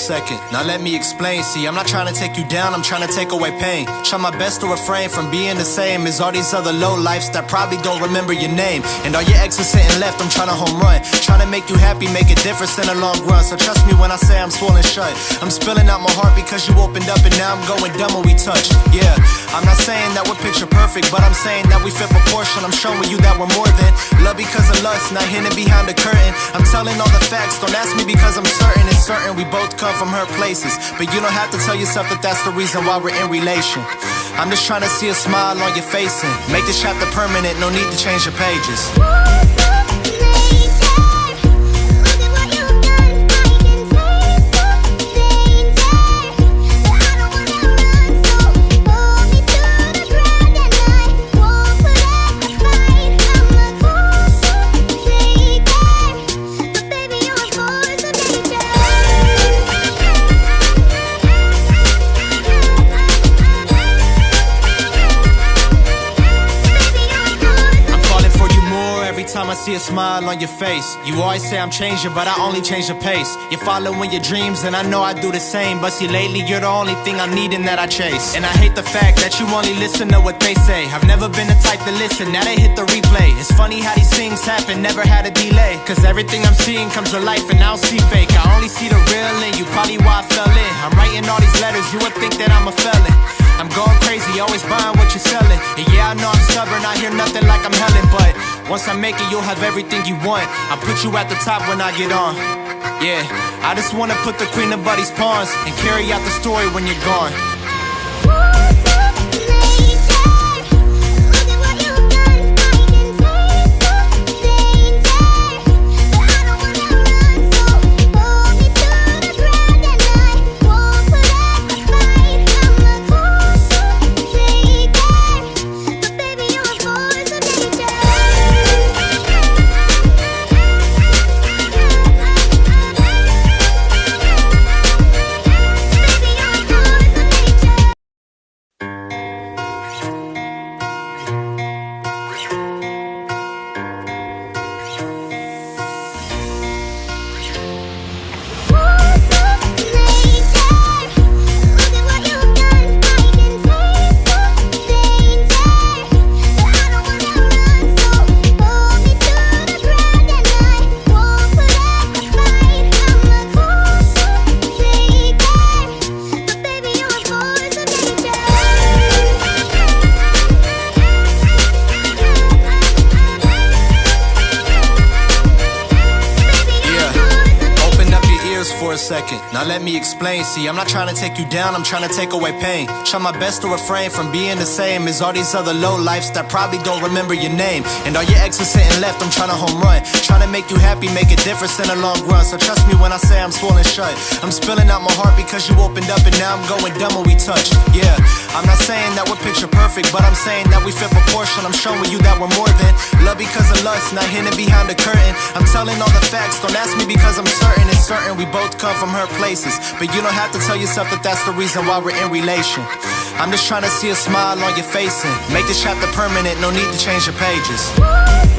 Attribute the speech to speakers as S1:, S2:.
S1: second, now let me explain. See, I'm not trying to take you down, I'm trying to take away pain. Try my best to refrain from being the same as all these other low lifes that probably don't remember your name. And all your exes sitting left, I'm trying to home run. Trying to make you happy, make a difference in the long run. So trust me when I say I'm swollen shut. I'm spilling out my heart because you opened up, and now I'm going dumb when we touch. Yeah, I'm not saying that we're picture perfect, but I'm saying that we fit proportion. I'm showing you that we're more than love because of lust, not hidden behind the curtain. I'm telling all the facts, don't ask me because I'm certain. It's certain we both come from hurt places, but you don't have to tell yourself that that's the reason why we're in relation. I'm just trying to see a smile on your face and make this chapter permanent, no need to change your pages. Time I see a smile on your face. You always say I'm changing, but I only change the pace. You're following your dreams, and I know I do the same. But see, lately you're the only thing I'm needing that I chase. And I hate the fact that you only listen to what they say. I've never been the type to listen, now they hit the replay. It's funny how these things happen, never had a delay. Cause everything I'm seeing comes to life, and I don't see fake. I only see the real in you, probably why I fell in. I'm writing all these letters, you would think that I'm a felon. I'm going crazy, always buying what you're selling. And yeah, I know I'm stubborn, I hear nothing like I'm Helen. But once I make it, you'll have everything you want. I'll put you at the top when I get on. Yeah, I just wanna put the queen of buddies' pawns and carry out the story when you're gone. Second, now let me explain. See, I'm not trying to take you down, I'm trying to take away pain. Try my best to refrain from being the same as all these other low lifes that probably don't remember your name. And all your exes sitting left, I'm trying to home run. Trying to make you happy, make a difference in the long run. So trust me when I say I'm swollen shut. I'm spilling out my heart because you opened up, and now I'm going dumb when we touch. Yeah, I'm not saying that we're picture perfect, but I'm saying that we fit proportion. I'm showing you that we're more than love because of lust, not hidden behind the curtain. I'm telling all the facts, don't ask me because I'm certain. It's certain we both come from hurt places, but you don't have to tell yourself that that's the reason why we're in relation. I'm just trying to see a smile on your face and make this chapter permanent, no need to change your pages.